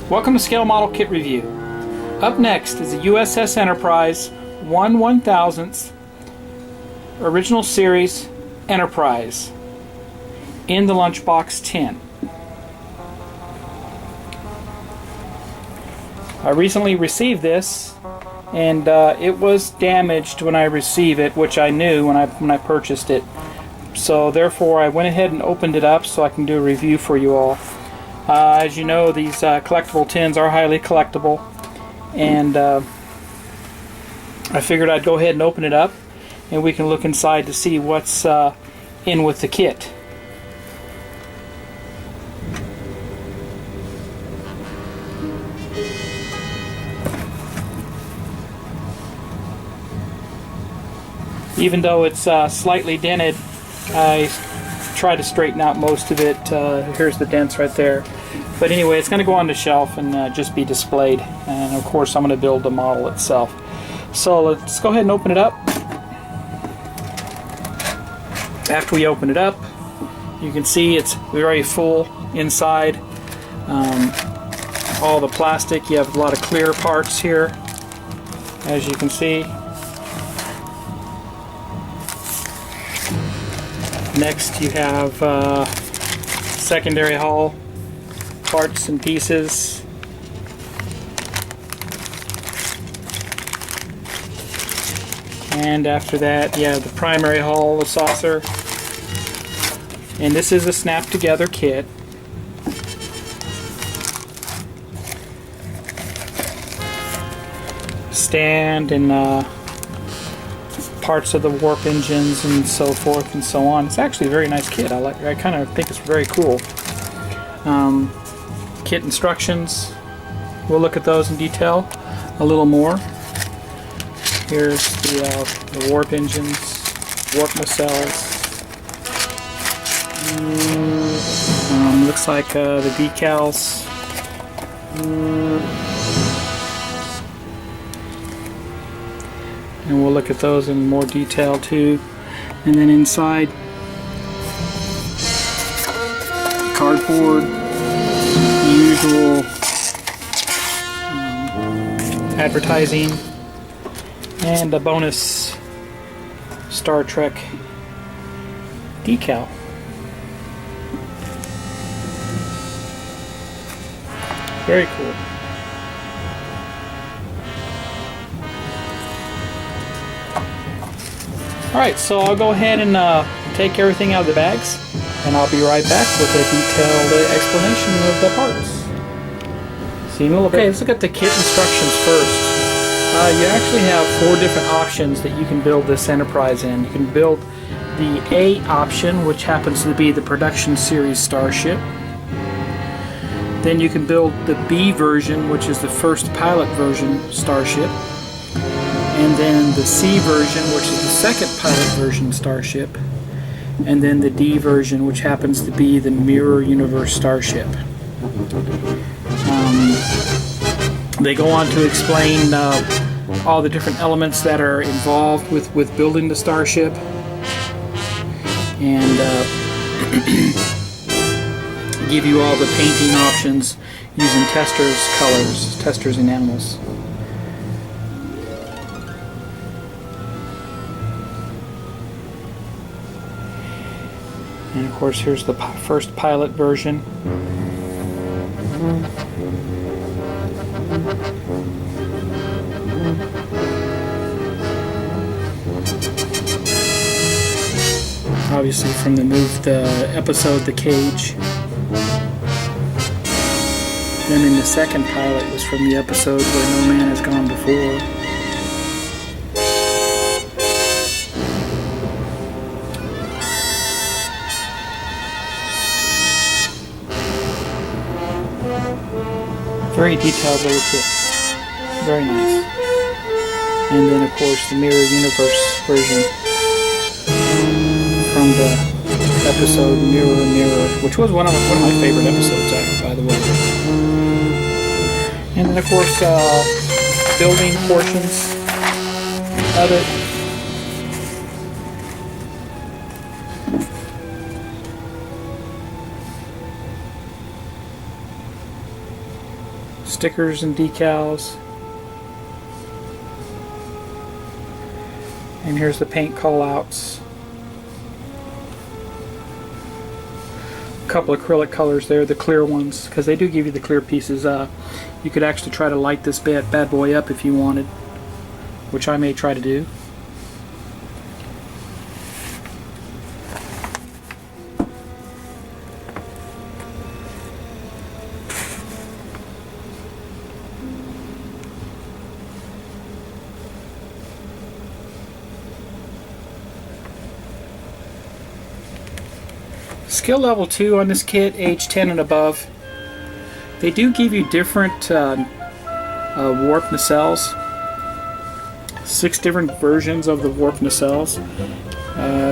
Welcome to Scale Model Kit Review. Up next is the USS Enterprise 1/1000th Original Series Enterprise in the lunchbox tin. I recently received this, and it was damaged when I received it, which I knew when I purchased it. So therefore I went ahead and opened it up so I can do a review for you all. As you know, these collectible tins are highly collectible, and I figured I'd go ahead and open it up and we can look inside to see what's in with the kit. Even though it's slightly dented, I try to straighten out most of it. Here's the dents right there. But anyway, it's going to go on the shelf and just be displayed. And of course, I'm going to build the model itself. So let's go ahead and open it up. After we open it up, you can see it's very full inside. All the plastic, you have a lot of clear parts here, as you can see. Next you have secondary hull parts and pieces. And after that you have the primary hull, the saucer. And this is a snap together kit. Stand and parts of the warp engines and so forth and so on. It's actually a very nice kit. I kind of think it's very cool. Kit instructions, we'll look at those in detail a little more. Here's the warp engines, warp nacelles. Looks like the decals. And we'll look at those in more detail too. And then inside, cardboard, the usual advertising, and a bonus Star Trek decal. Very cool. Alright, so I'll go ahead and take everything out of the bags, and I'll be right back with a detailed explanation of the parts. See you in a little bit. Okay, let's look at the kit instructions first. You actually have 4 different options that you can build this Enterprise in. You can build the A option, which happens to be the production series starship. Then you can build the B version, which is the first pilot version starship. And then the C version, which is the second pilot version starship, and then the D version, which happens to be the mirror universe starship. They go on to explain all the different elements that are involved with building the starship, and give you all the painting options using testers' colors, testers' enamels. And of course, here's the first pilot version. Obviously from the episode The Cage. Then in the second pilot was from the episode Where No Man Has Gone Before. Very detailed little kit. Very nice. And then of course the Mirror Universe version from the episode Mirror Mirror, which was one of my favorite episodes, by the way. And then of course building portions of it. stickers and decals. And here's the paint callouts. A couple acrylic colors there, the clear ones, because they do give you the clear pieces. You could actually try to light this bad boy up if you wanted, which I may try to do. Skill level 2 on this kit, age 10 and above. They do give you different warp nacelles. 6 different versions of the warp nacelles.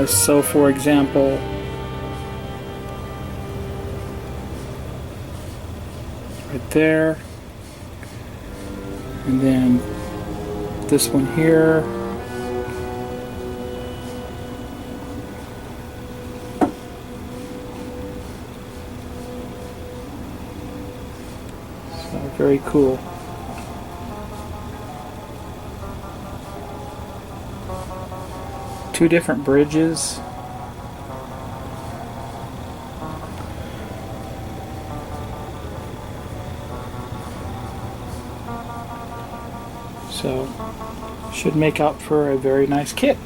So for example, right there, and then this one here. Very cool. Two different bridges. So, should make out for a very nice kit.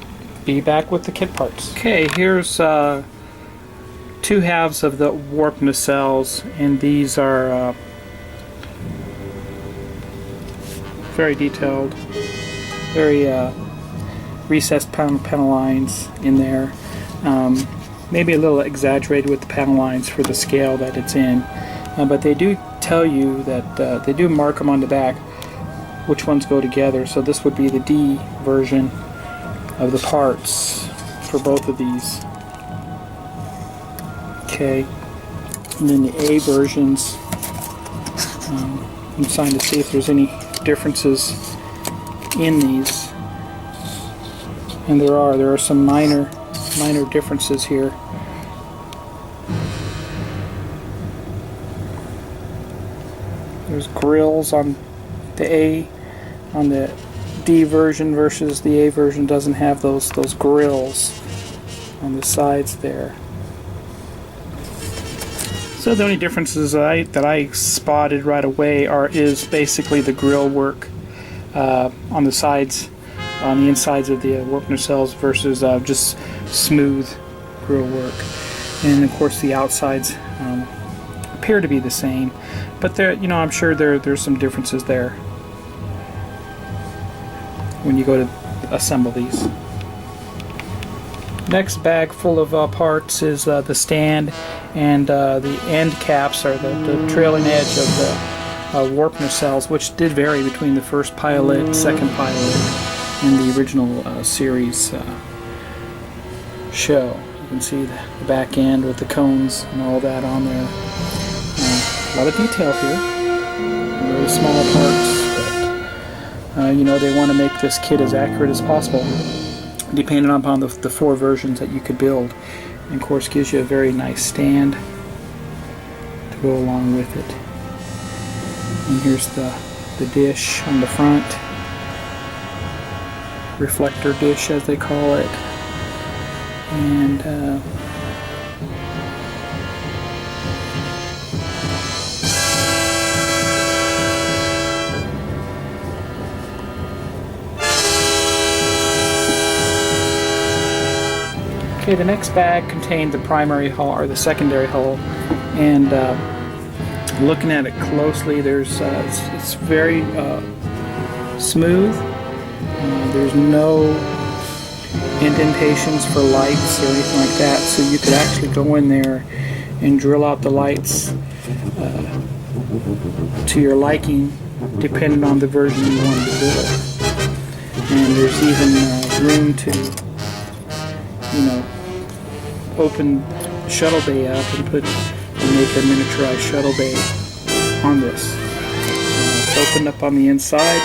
Be back with the kit parts. Okay, here's 2 halves of the warp nacelles, and these are very detailed, very recessed panel lines in there. Maybe a little exaggerated with the panel lines for the scale that it's in, but they do tell you that they do mark them on the back which ones go together. So this would be the D version of the parts for both of these. Okay, and then the A versions. I'm trying to see if there's any differences in these, and there are some minor differences here. There's grills on the D version versus the A version doesn't have those grills on the sides there. So the only differences that I spotted right away is basically the grill work on the sides, on the insides of the warp nacelles versus just smooth grill work. And of course the outsides appear to be the same, but there, I'm sure there's some differences there when you go to assemble these. Next bag full of parts is the stand, and the end caps are the trailing edge of the warp nacelles, which did vary between the first pilot, second pilot, and the original series show. You can see the back end with the cones and all that on there. A lot of detail here. Very small parts, but they want to make this kit as accurate as possible, depending upon the 4 versions that you could build. And of course gives you a very nice stand to go along with it. And here's the dish on the front, reflector dish as they call it. And okay, the next bag contained the primary hull or the secondary hull, and looking at it closely, there's it's very smooth. There's no indentations for lights or anything like that, so you could actually go in there and drill out the lights to your liking, depending on the version you wanted to build. And there's even room to, open the shuttle bay up and make a miniaturized shuttle bay on this. It's opened up on the inside,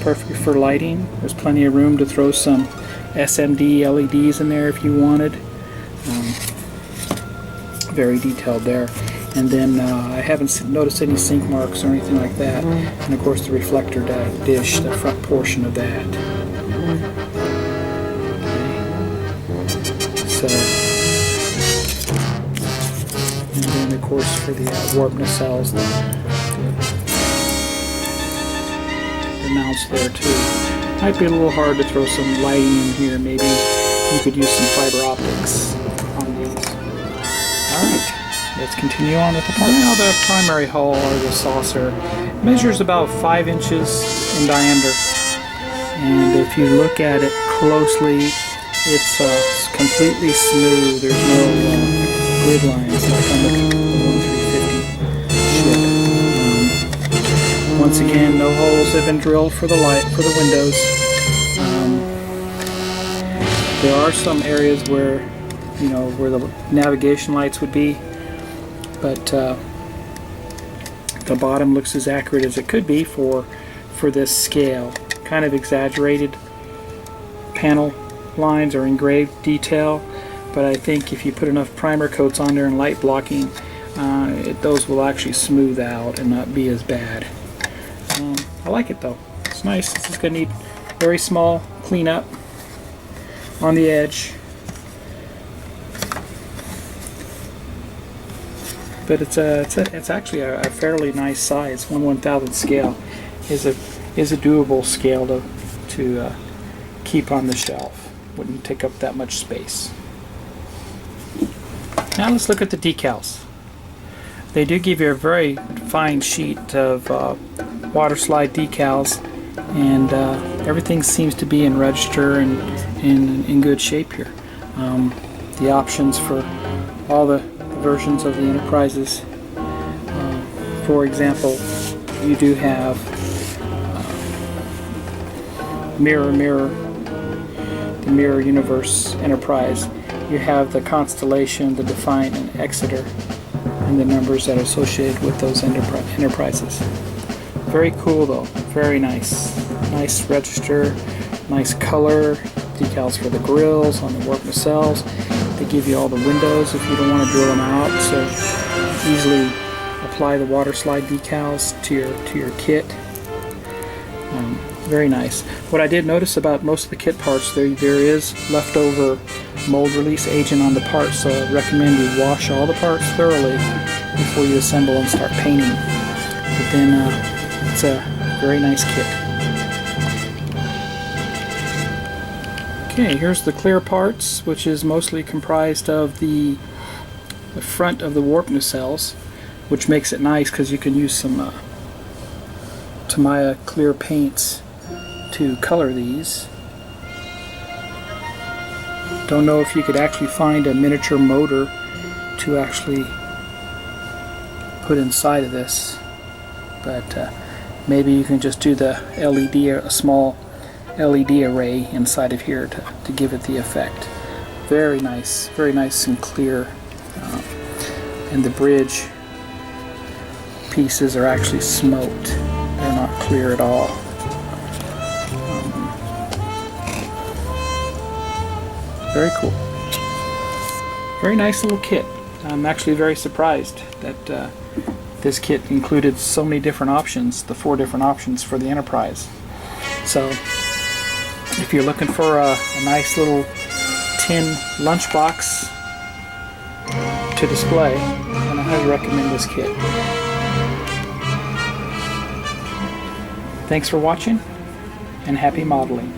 perfect for lighting. There's plenty of room to throw some SMD LEDs in there if you wanted. Very detailed there. And then I haven't noticed any sink marks or anything like that. And of course the reflector dish, the front portion of that. Okay. So, and then of course for the warp nacelles, the mounts there too. Might be a little hard to throw some lighting in here. Maybe you could use some fiber optics on these. Alright. Let's continue on with the part. Now the primary hull, or the saucer, measures about 5 inches in diameter. And if you look at it closely, it's completely smooth. There's no grid lines like on the 1350 ship. Once again, no holes have been drilled for the windows. There are some areas where, where the navigation lights would be. But the bottom looks as accurate as it could be for this scale. Kind of exaggerated panel lines or engraved detail, but I think if you put enough primer coats on there and light blocking, those will actually smooth out and not be as bad. I like it though. It's nice. It's just going to need very small cleanup on the edge. But it's actually a fairly nice size. 1/1000th scale is a doable scale to keep on the shelf. Wouldn't take up that much space. Now let's look at the decals. They do give you a very fine sheet of water slide decals, and everything seems to be in register and in good shape here. The options for all the versions of the Enterprises. For example, you do have the Mirror Universe Enterprise. You have the Constellation, the Defiant, and Exeter, and the numbers that are associated with those Enterprises. Very cool though, very nice. Nice register, nice color, decals for the grills on the warp nacelles. They give you all the windows if you don't want to drill them out, so easily apply the water slide decals to your kit. Very nice. What I did notice about most of the kit parts, there is leftover mold release agent on the parts, so I recommend you wash all the parts thoroughly before you assemble and start painting. But then it's a very nice kit. Okay, here's the clear parts, which is mostly comprised of the front of the warp nacelles, which makes it nice because you can use some Tamiya clear paints to color these. Don't know if you could actually find a miniature motor to actually put inside of this, but maybe you can just do the LED, a small LED array inside of here to give it the effect. Very nice and clear. And the bridge pieces are actually smoked. They're not clear at all. Very cool. Very nice little kit. I'm actually very surprised that this kit included so many different options, the 4 different options for the Enterprise. So if you're looking for a nice little tin lunchbox to display, then I highly recommend this kit. Thanks for watching, and happy modeling.